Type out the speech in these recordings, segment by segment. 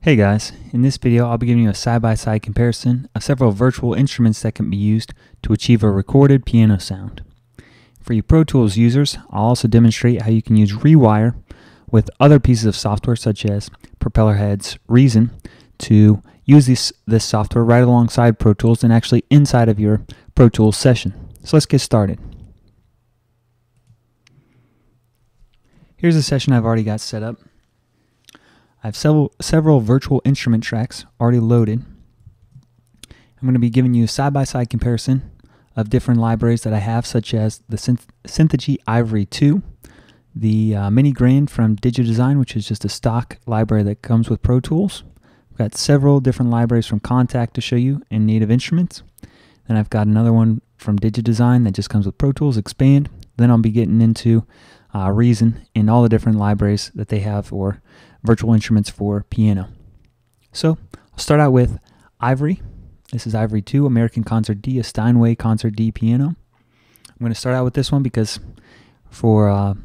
Hey guys, in this video I'll be giving you a side-by-side comparison of several virtual instruments that can be used to achieve a recorded piano sound. For you Pro Tools users, I'll also demonstrate how you can use Rewire with other pieces of software such as Propellerheads Reason to use this software right alongside Pro Tools and actually inside of your Pro Tools session. So let's get started. Here's a session I've already got set up. I have several virtual instrument tracks already loaded. I'm going to be giving you a side-by-side comparison of different libraries that I have, such as the Synthogy Ivory 2, the MiniGrand from Digidesign, which is just a stock library that comes with Pro Tools. I've got several different libraries from Kontakt to show you in native instruments. Then I've got another one from Digidesign that just comes with Pro Tools, Expand. Then I'll be getting into Reason and all the different libraries that they have for virtual instruments for piano. So I'll start out with Ivory. This is Ivory 2, American Concert D, a Steinway Concert D piano. I'm going to start out with this one because in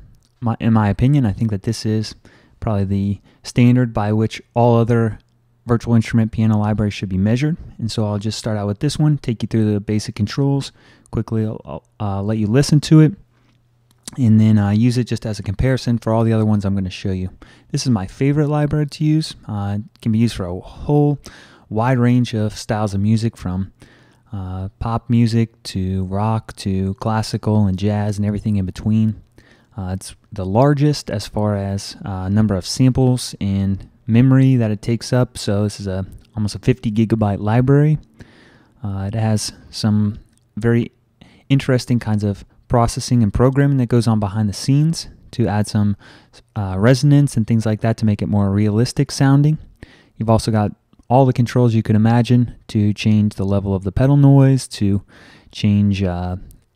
my opinion, I think that this is probably the standard by which all other virtual instrument piano libraries should be measured. And so I'll just start out with this one, take you through the basic controls, quickly I'll let you listen to it, and then use it just as a comparison for all the other ones I'm going to show you. This is my favorite library to use. It can be used for a whole wide range of styles of music, from pop music to rock to classical and jazz and everything in between. It's the largest as far as number of samples and memory that it takes up, so this is almost a 50 gigabyte library. It has some very interesting kinds of processing and programming that goes on behind the scenes to add some resonance and things like that to make it more realistic sounding. You've also got all the controls you could imagine to change the level of the pedal noise, to change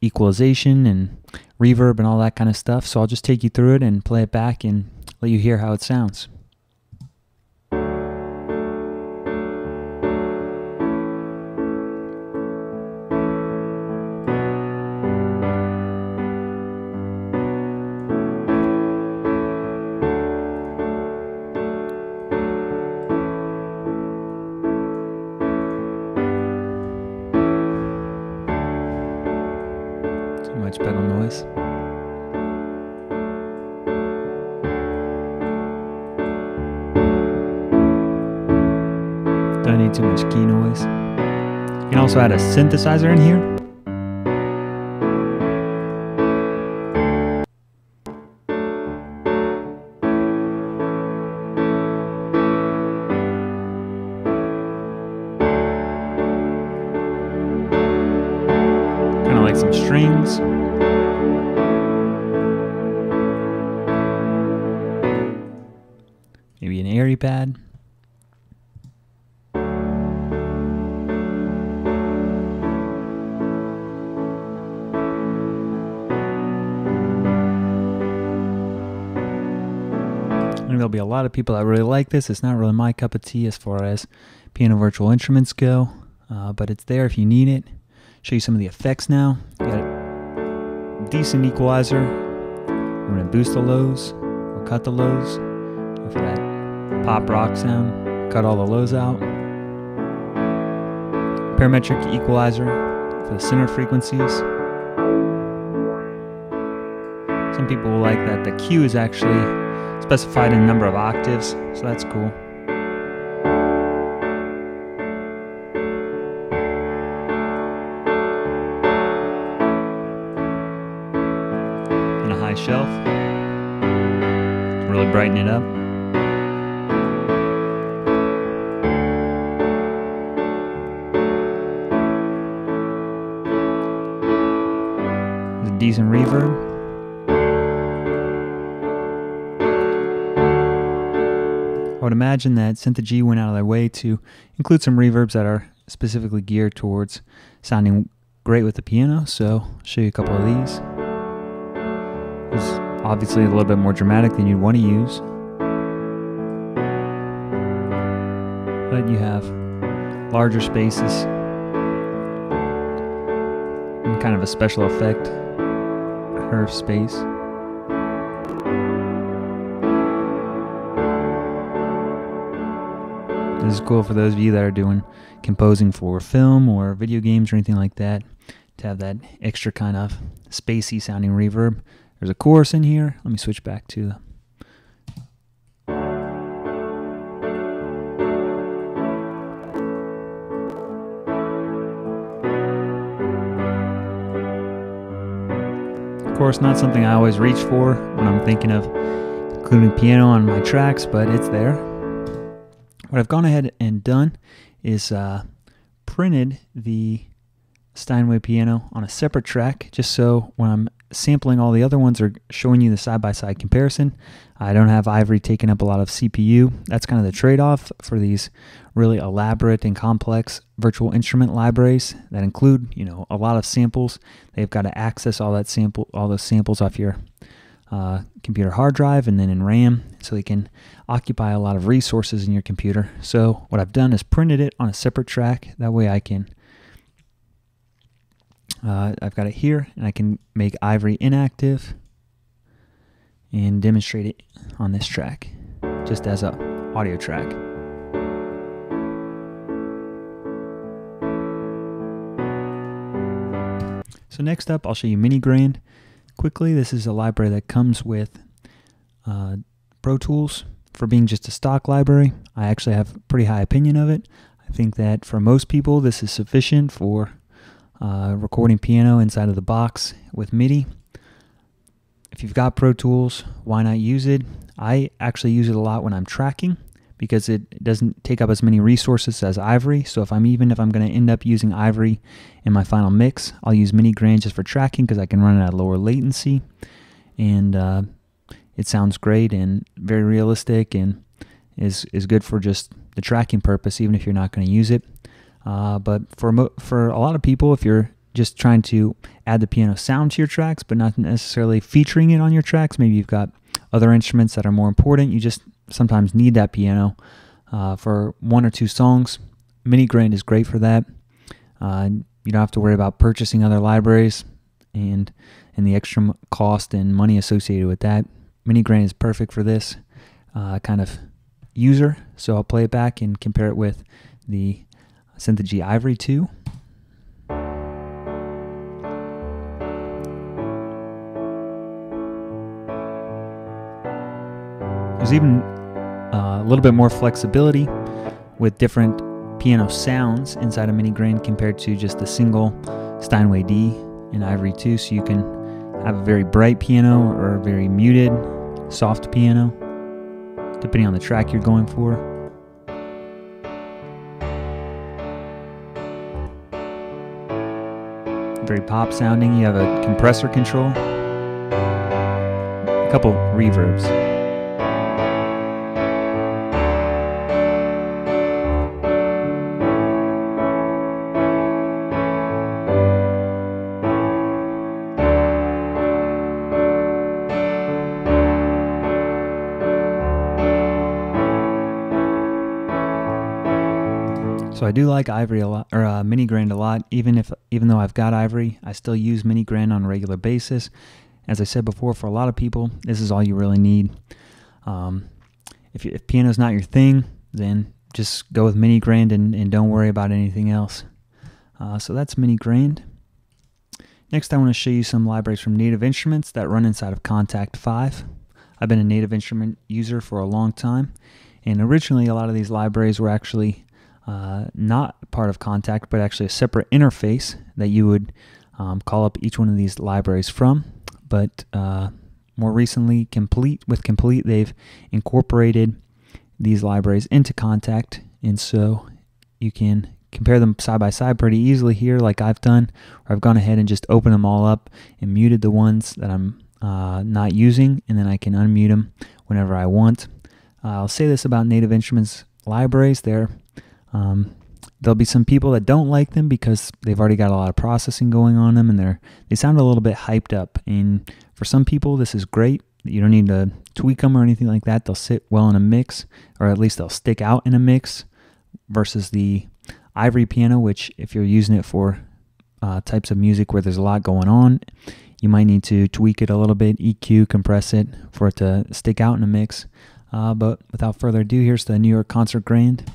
equalization and reverb and all that kind of stuff. So I'll just take you through it and play it back and let you hear how it sounds. Too much pedal noise. Don't need too much key noise. You can also add a synthesizer in here. Kind of like some strings. Maybe an airy pad. I think there'll be a lot of people that really like this. It's not really my cup of tea as far as piano virtual instruments go, but it's there if you need it. Show you some of the effects now. You got a decent equalizer. I'm going to boost the lows or cut the lows. For that pop rock sound, cut all the lows out. Parametric equalizer for the center frequencies. Some people will like that the Q is actually specified in number of octaves, so that's cool. And a high shelf to really brighten it up. Decent reverb. I would imagine that Synthogy went out of their way to include some reverbs that are specifically geared towards sounding great with the piano, so I'll show you a couple of these. It's obviously a little bit more dramatic than you'd want to use, but you have larger spaces and kind of a special effect. Curve space. This is cool for those of you that are doing composing for film or video games or anything like that, to have that extra kind of spacey sounding reverb. There's a chorus in here. Let me switch back to the course, not something I always reach for when I'm thinking of including piano on my tracks, but it's there. What I've gone ahead and done is printed the Steinway piano on a separate track, just so when I'm sampling all the other ones or showing you the side-by-side comparison, I don't have Ivory taking up a lot of CPU. That's kind of the trade-off for these really elaborate and complex virtual instrument libraries that include, you know, a lot of samples. They've got to access all those samples off your computer hard drive and then in RAM, so they can occupy a lot of resources in your computer. So what I've done is printed it on a separate track. That way I can I've got it here, and I can make Ivory inactive and demonstrate it on this track, just as a audio track. So next up, I'll show you MiniGrand. Quickly, this is a library that comes with Pro Tools. For being just a stock library, I actually have a pretty high opinion of it. I think that for most people, this is sufficient for recording piano inside of the box with MIDI. If you've got Pro Tools, why not use it? I actually use it a lot when I'm tracking because it doesn't take up as many resources as Ivory. So even if I'm going to end up using Ivory in my final mix, I'll use MiniGrand just for tracking because I can run it at lower latency, and it sounds great and very realistic and is good for just the tracking purpose, even if you're not going to use it. But for a lot of people, if you're just trying to add the piano sound to your tracks, but not necessarily featuring it on your tracks, maybe you've got other instruments that are more important, you just sometimes need that piano for one or two songs. MiniGrand is great for that. You don't have to worry about purchasing other libraries and the extra cost and money associated with that. MiniGrand is perfect for this kind of user. So I'll play it back and compare it with the Synthogy Ivory 2. There's even a little bit more flexibility with different piano sounds inside of MiniGrand compared to just the single Steinway D in Ivory 2. So you can have a very bright piano or a very muted, soft piano, depending on the track you're going for. Very pop sounding. You have a compressor control, a couple reverbs. So I do like Ivory a lot, or MiniGrand a lot. Even though I've got Ivory, I still use MiniGrand on a regular basis. As I said before, for a lot of people, this is all you really need. If piano's not your thing, then just go with MiniGrand and don't worry about anything else. So that's MiniGrand. Next, I want to show you some libraries from Native Instruments that run inside of Kontakt 5. I've been a Native Instrument user for a long time, and originally a lot of these libraries were actually not part of Kontakt, but actually a separate interface that you would call up each one of these libraries from. But more recently, Complete, they've incorporated these libraries into Kontakt, and so you can compare them side by side pretty easily here, like I've done, where I've gone ahead and just opened them all up and muted the ones that I'm not using, and then I can unmute them whenever I want. I'll say this about Native Instruments libraries: there'll be some people that don't like them because they've already got a lot of processing going on them, and they sound a little bit hyped up. And for some people, this is great. You don't need to tweak them or anything like that. They'll sit well in a mix, or at least they'll stick out in a mix, versus the Ivory piano, which if you're using it for types of music where there's a lot going on, you might need to tweak it a little bit, EQ, compress it for it to stick out in a mix. But without further ado, here's the New York Concert Grand.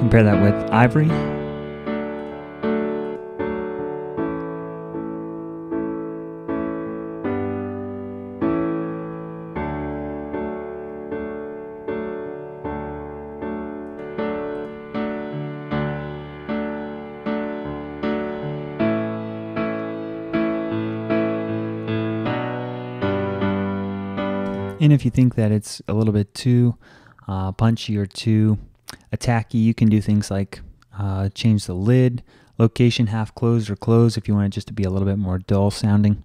Compare that with Ivory. And if you think that it's a little bit too punchy or too attacky, you can do things like change the lid, location half closed or closed if you want it just to be a little bit more dull sounding.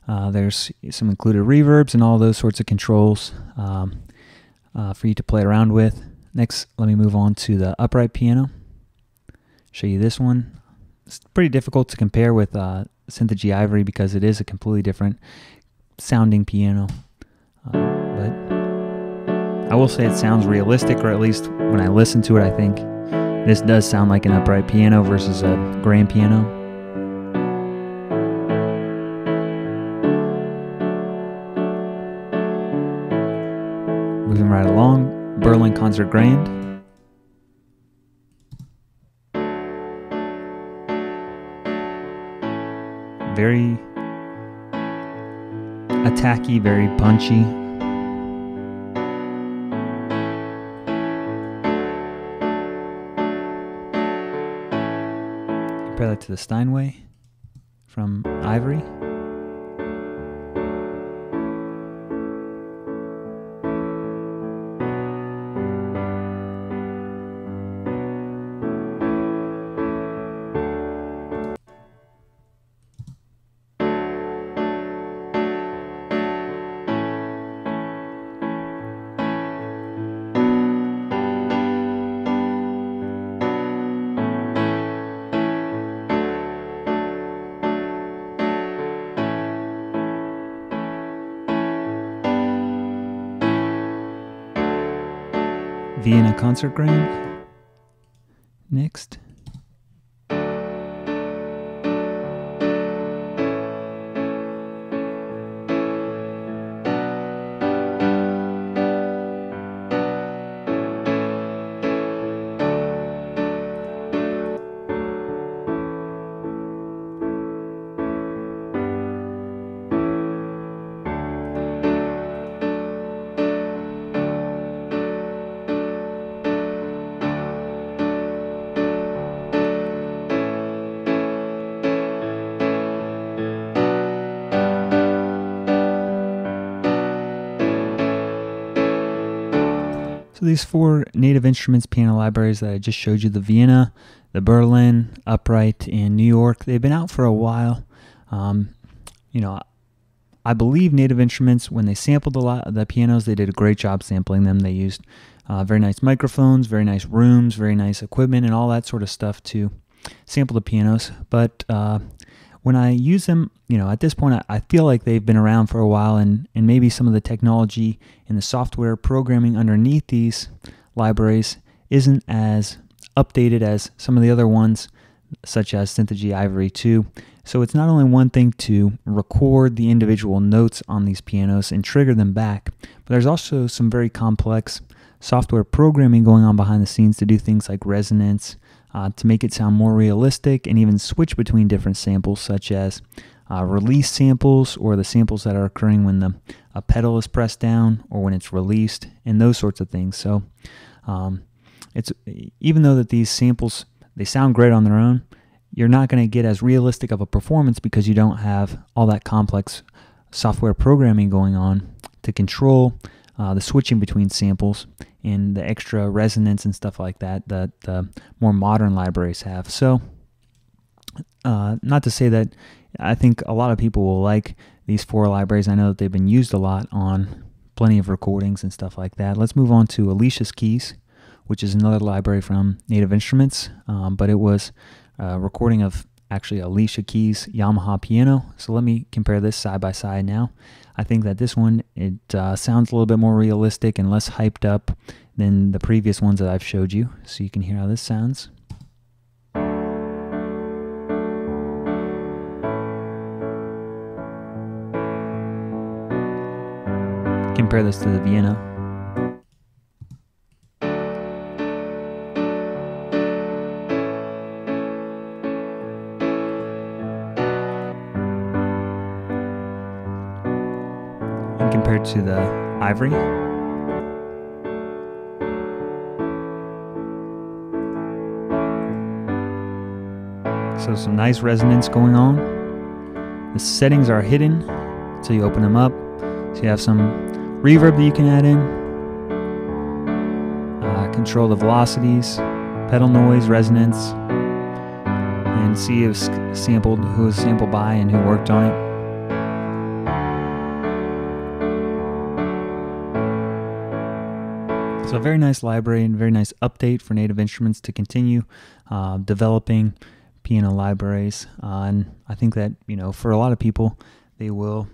There's some included reverbs and all those sorts of controls for you to play around with. Next, let me move on to the upright piano. Show you this one. It's pretty difficult to compare with Synthogy Ivory because it is a completely different sounding piano. But I will say it sounds realistic, or at least when I listen to it, I think this does sound like an upright piano versus a grand piano. Moving right along, Berlin Concert Grand. Very attacky, very punchy. Compare that to the Steinway from Ivory. Vienna Concert Grand. Next. So these four Native Instruments piano libraries that I just showed you, the Vienna, the Berlin, Upright, and New York, they've been out for a while. I believe Native Instruments, when they sampled the pianos, they did a great job sampling them. They used very nice microphones, very nice rooms, very nice equipment, and all that sort of stuff to sample the pianos. But when I use them, at this point, I feel like they've been around for a while, and maybe some of the technology and the software programming underneath these libraries isn't as updated as some of the other ones, such as Synthogy Ivory 2. So it's not only one thing to record the individual notes on these pianos and trigger them back, but there's also some very complex software programming going on behind the scenes to do things like resonance, to make it sound more realistic, and even switch between different samples, such as release samples, or the samples that are occurring when a pedal is pressed down or when it's released, and those sorts of things. So it's even though that these samples, they sound great on their own, you're not going to get as realistic of a performance because you don't have all that complex software programming going on to control the switching between samples and the extra resonance and stuff like that the more modern libraries have. So not to say that I think a lot of people will like these four libraries. I know that they've been used a lot on plenty of recordings and stuff like that. Let's move on to Alicia's Keys, which is another library from Native Instruments, but it was a recording of actually Alicia Keys' Yamaha piano. So let me compare this side by side now. I think that this one, it sounds a little bit more realistic and less hyped up than the previous ones that I've showed you. So you can hear how this sounds. Compare this to the Vienna. compared to the Ivory. So some nice resonance going on. The settings are hidden until you open them up. So you have some reverb that you can add in. Control the velocities, pedal noise, resonance, and see who was sampled by and who worked on it. So a very nice library and very nice update for Native Instruments to continue developing piano libraries. And I think that, you know, for a lot of people, they will,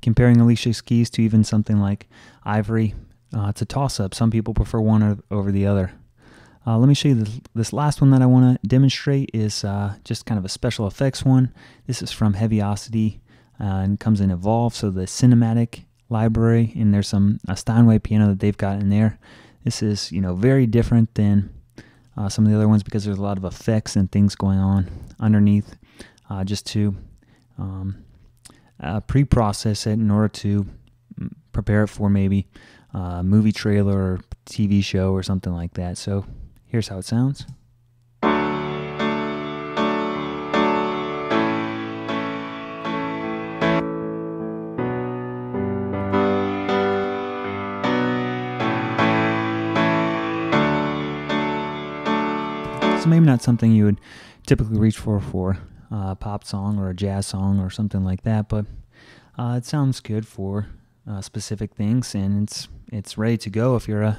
comparing Alicia's keys to even something like Ivory, it's a toss-up. Some people prefer one over the other. Let me show you this last one that I want to demonstrate is just kind of a special effects one. This is from Heaviosity and comes in Evolve, so the cinematic library, and there's a Steinway piano that they've got in there. This is, you know, very different than some of the other ones because there's a lot of effects and things going on underneath just to pre-process it in order to prepare it for maybe a movie trailer or TV show or something like that. So here's how it sounds. So maybe not something you would typically reach for a pop song or a jazz song or something like that, but it sounds good for specific things, and it's ready to go if you're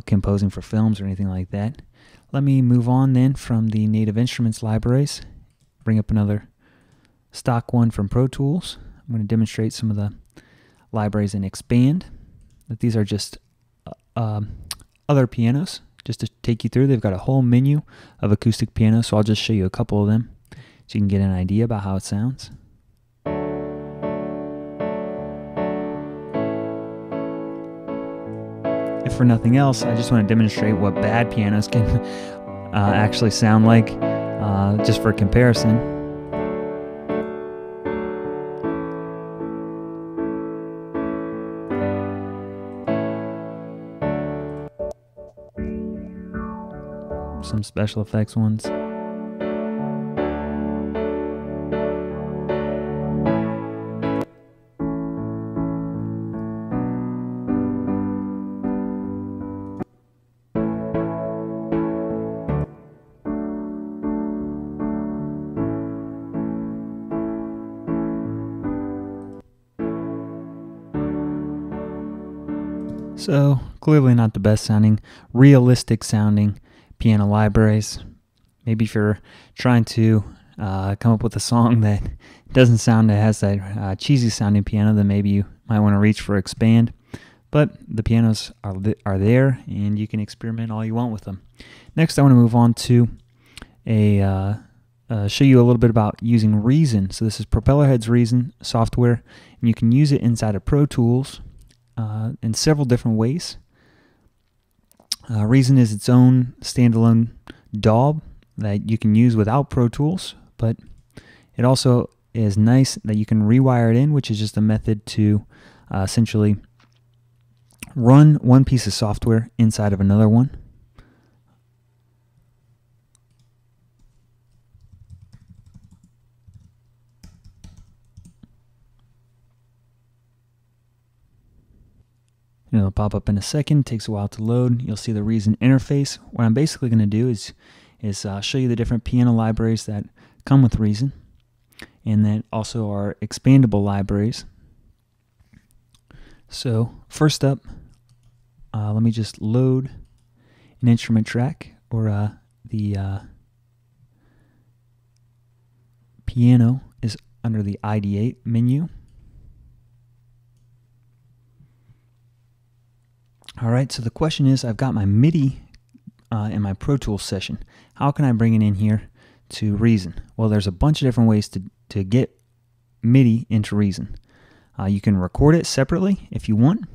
composing for films or anything like that. Let me move on then from the Native Instruments libraries. Bring up another stock one from Pro Tools. I'm going to demonstrate some of the libraries in Expand. That these are just other pianos. Just to take you through, they've got a whole menu of acoustic piano, so I'll just show you a couple of them so you can get an idea about how it sounds. If for nothing else, I just want to demonstrate what bad pianos can actually sound like, just for comparison. Some special effects ones. So clearly not the best sounding, realistic sounding piano libraries. Maybe if you're trying to come up with a song that doesn't sound, that has that cheesy sounding piano, then maybe you might want to reach for Expand. But the pianos are there, and you can experiment all you want with them. Next, I want to move on to show you a little bit about using Reason. So this is Propellerheads Reason software, and you can use it inside of Pro Tools in several different ways. Reason is its own standalone DAW that you can use without Pro Tools, but it also is nice that you can rewire it in, which is just a method to essentially run one piece of software inside of another one. It'll pop up in a second. Takes a while to load. You'll see the Reason interface. What I'm basically going to do is show you the different piano libraries that come with Reason, and that also are expandable libraries. So first up, let me just load an instrument track, or the piano is under the ID8 menu. Alright, so the question is, I've got my MIDI in my Pro Tools session. How can I bring it in here to Reason? Well, there's a bunch of different ways to get MIDI into Reason. You can record it separately if you want.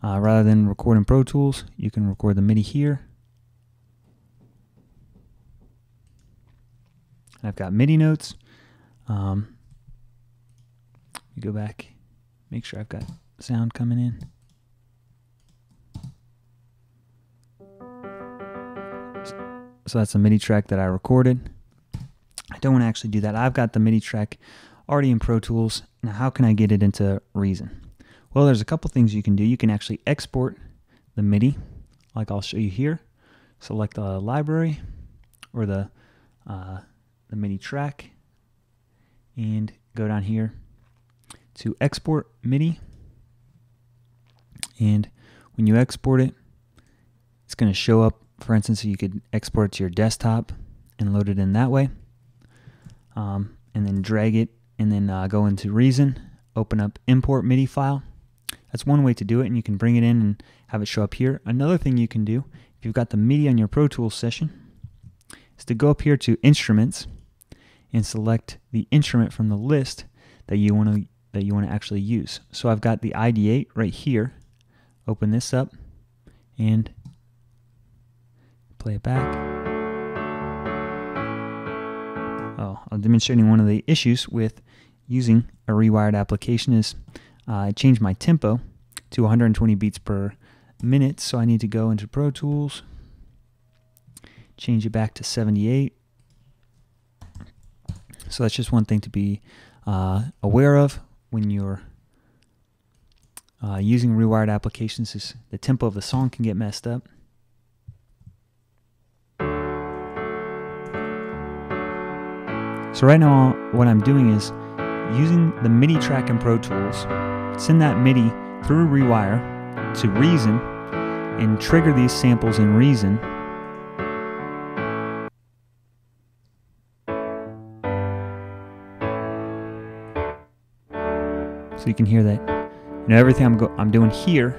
Rather than record in Pro Tools, you can record the MIDI here. I've got MIDI notes. You go back, make sure I've got sound coming in. So that's a MIDI track that I recorded. I don't want to actually do that. I've got the MIDI track already in Pro Tools. Now how can I get it into Reason? Well, there's a couple things you can do. You can actually export the MIDI, like I'll show you here. Select the library or the MIDI track and go down here to export MIDI. And when you export it, it's going to show up. For instance, you could export it to your desktop and load it in that way. And then drag it and then go into Reason, open up import MIDI file. That's one way to do it, and you can bring it in and have it show up here. Another thing you can do, if you've got the MIDI on your Pro Tools session, is to go up here to Instruments and select the instrument from the list that you want to actually use. So I've got the ID8 right here. Open this up and play it back. Oh, I'm demonstrating one of the issues with using a rewired application is I changed my tempo to 120 beats per minute, so I need to go into Pro Tools, change it back to 78. So that's just one thing to be aware of when you're using rewired applications, is the tempo of the song can get messed up. So right now what I'm doing is using the MIDI track in Pro Tools, send that MIDI through Rewire to Reason and trigger these samples in Reason. So you can hear that, everything I'm doing here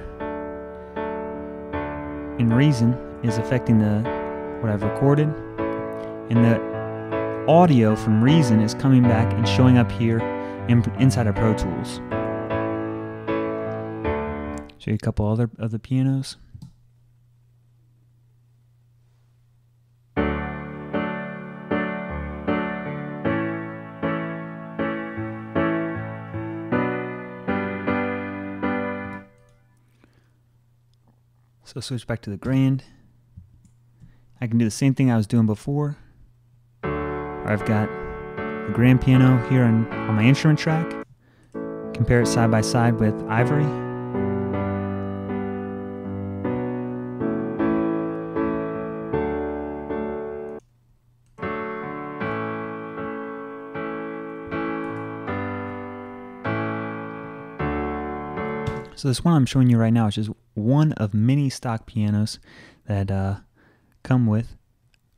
in Reason is affecting what I've recorded, and the audio from Reason is coming back and showing up here inside of Pro Tools. Show you a couple other of the pianos. So switch back to the Grand. I can do the same thing I was doing before. I've got the grand piano here on my instrument track. Compare it side by side with Ivory. So this one I'm showing you right now is just one of many stock pianos that come with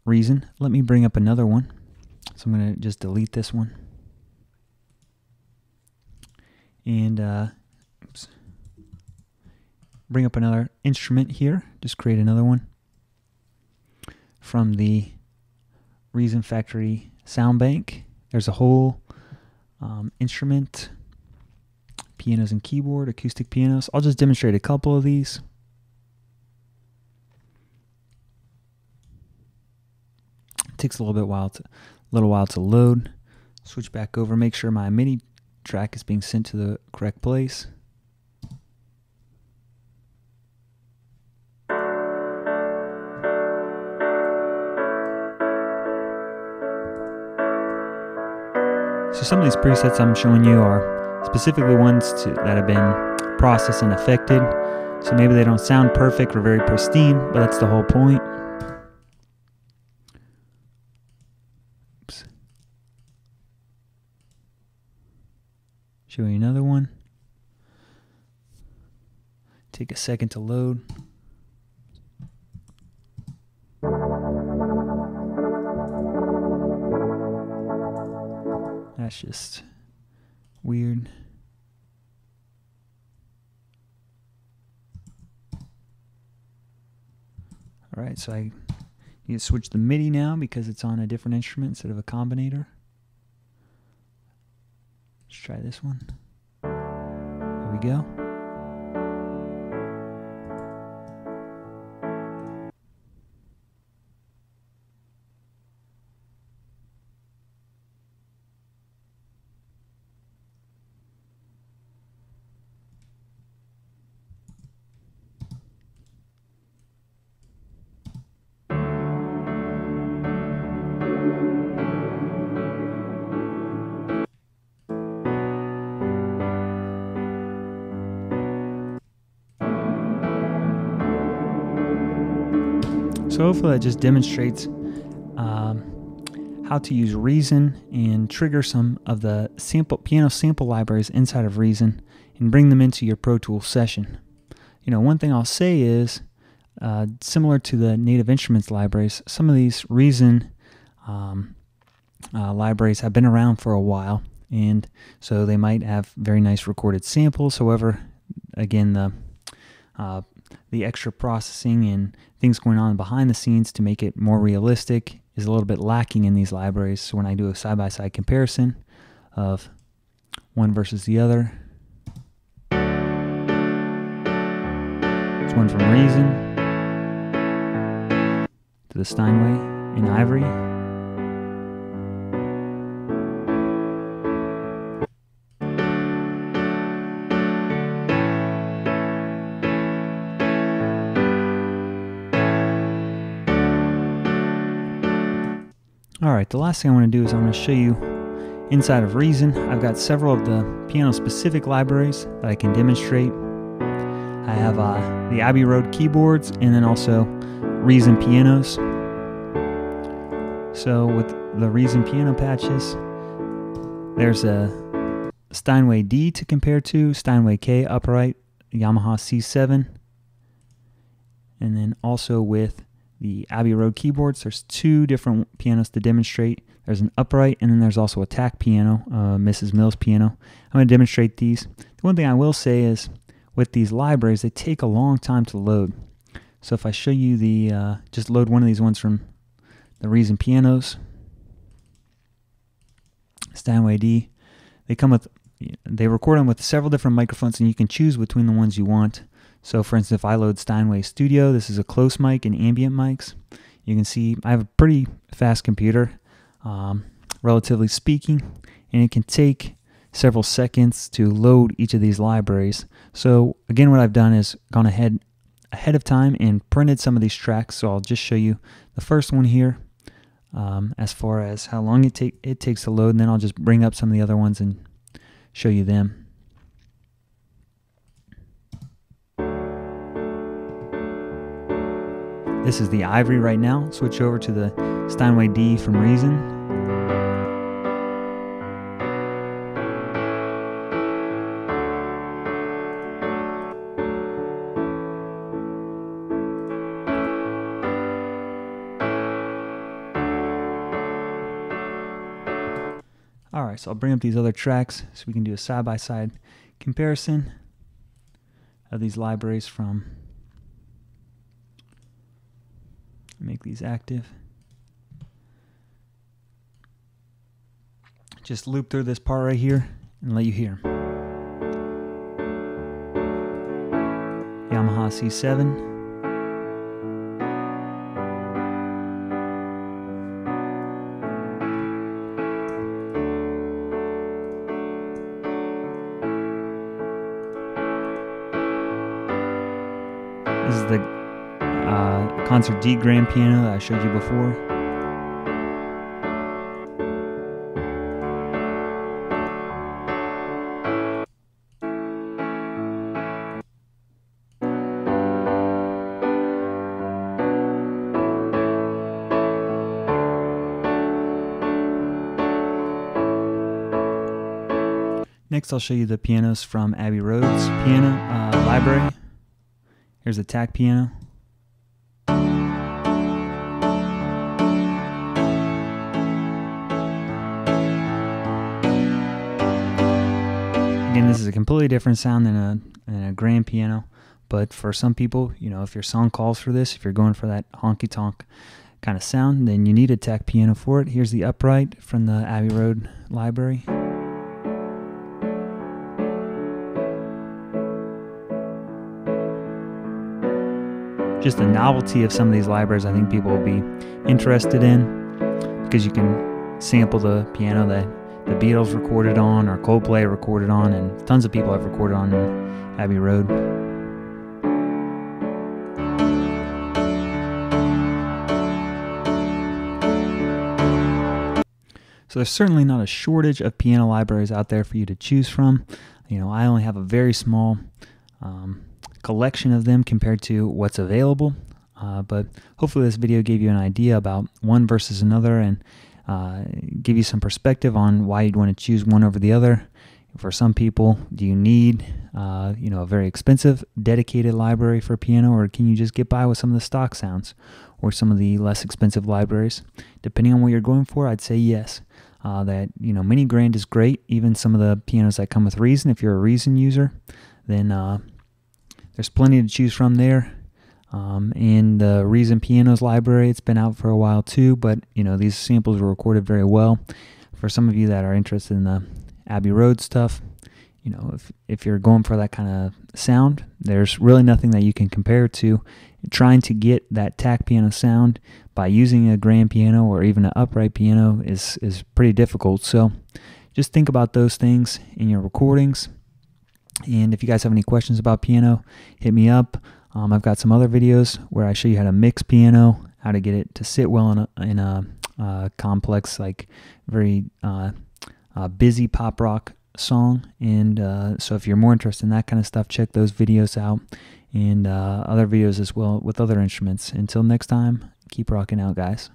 Reason. Let me bring up another one. So I'm going to just delete this one. And bring up another instrument here. Just create another one from the Reason Factory sound bank. There's a whole instrument, pianos and keyboard, acoustic pianos. I'll just demonstrate a couple of these. It takes a little while to load. Switch back over, make sure my MIDI track is being sent to the correct place. So some of these presets I'm showing you are specifically ones that have been processed and affected. So maybe they don't sound perfect or very pristine, but that's the whole point. Oops. Show you another one. Take a second to load. That's just weird. Alright, so I need to switch the MIDI now because it's on a different instrument instead of a combinator. Let's try this one. There we go. So hopefully that just demonstrates how to use Reason and trigger some of the piano sample libraries inside of Reason and bring them into your Pro Tools session. One thing I'll say is, similar to the native instruments libraries, some of these Reason libraries have been around for a while, and so they might have very nice recorded samples. However, again, the extra processing and things going on behind the scenes to make it more realistic is a little bit lacking in these libraries. So when I do a side-by-side comparison of one versus the other, it's one from Reason to the Steinway and Ivory. Alright, the last thing I want to do is I'm going to show you inside of Reason. I've got several of the piano-specific libraries that I can demonstrate. I have the Abbey Road keyboards and then also Reason pianos. So with the Reason piano patches, there's a Steinway D to compare to, Steinway K upright, Yamaha C7, and then also with the Abbey Road keyboards, there's two different pianos to demonstrate. There's an upright, and then there's also a tack piano, Mrs. Mills piano. I'm going to demonstrate these. The one thing I will say is, with these libraries, they take a long time to load. So if I show you the, just load one of these ones from the Reason pianos, Steinway D, they record them with several different microphones, and you can choose between the ones you want. So for instance, if I load Steinway Studio, this is a close mic and ambient mics. You can see I have a pretty fast computer, relatively speaking, and it can take several seconds to load each of these libraries. So again, what I've done is gone ahead of time and printed some of these tracks. So I'll just show you the first one here, as far as how long it takes to load, and then I'll just bring up some of the other ones and show you them. This is the Ivory right now. Switch over to the Steinway D from Reason. Alright, so I'll bring up these other tracks so we can do a side-by-side comparison of these libraries from. Make these active. Just loop through this part right here and let you hear. Yamaha C7. This is the concert D grand piano that I showed you before. Next I'll show you the pianos from Abbey Road's piano library. Here's a tack piano. Again, this is a completely different sound than a grand piano, but for some people, if your song calls for this, if you're going for that honky-tonk kind of sound, then you need a tack piano for it. Here's the upright from the Abbey Road library. Just the novelty of some of these libraries I think people will be interested in, because you can sample the piano that the Beatles recorded on, or Coldplay recorded on, and tons of people have recorded on Abbey Road. So there's certainly not a shortage of piano libraries out there for you to choose from. I only have a very small collection of them compared to what's available. But hopefully this video gave you an idea about one versus another, and give you some perspective on why you'd want to choose one over the other. For some people, do you need a very expensive dedicated library for piano, or can you just get by with some of the stock sounds or some of the less expensive libraries? Depending on what you're going for, I'd say yes. That MiniGrand is great. Even some of the pianos that come with Reason, if you're a Reason user, then there's plenty to choose from there. And the Reason Pianos library, it's been out for a while too, but these samples were recorded very well. For some of you that are interested in the Abbey Road stuff, if you're going for that kind of sound, there's really nothing that you can compare to. Trying to get that tack piano sound by using a grand piano or even an upright piano is pretty difficult. So just think about those things in your recordings. And if you guys have any questions about piano, hit me up. I've got some other videos where I show you how to mix piano, how to get it to sit well in a complex, like very busy pop rock song. And so if you're more interested in that kind of stuff, check those videos out, and other videos as well with other instruments. Until next time, keep rocking out, guys.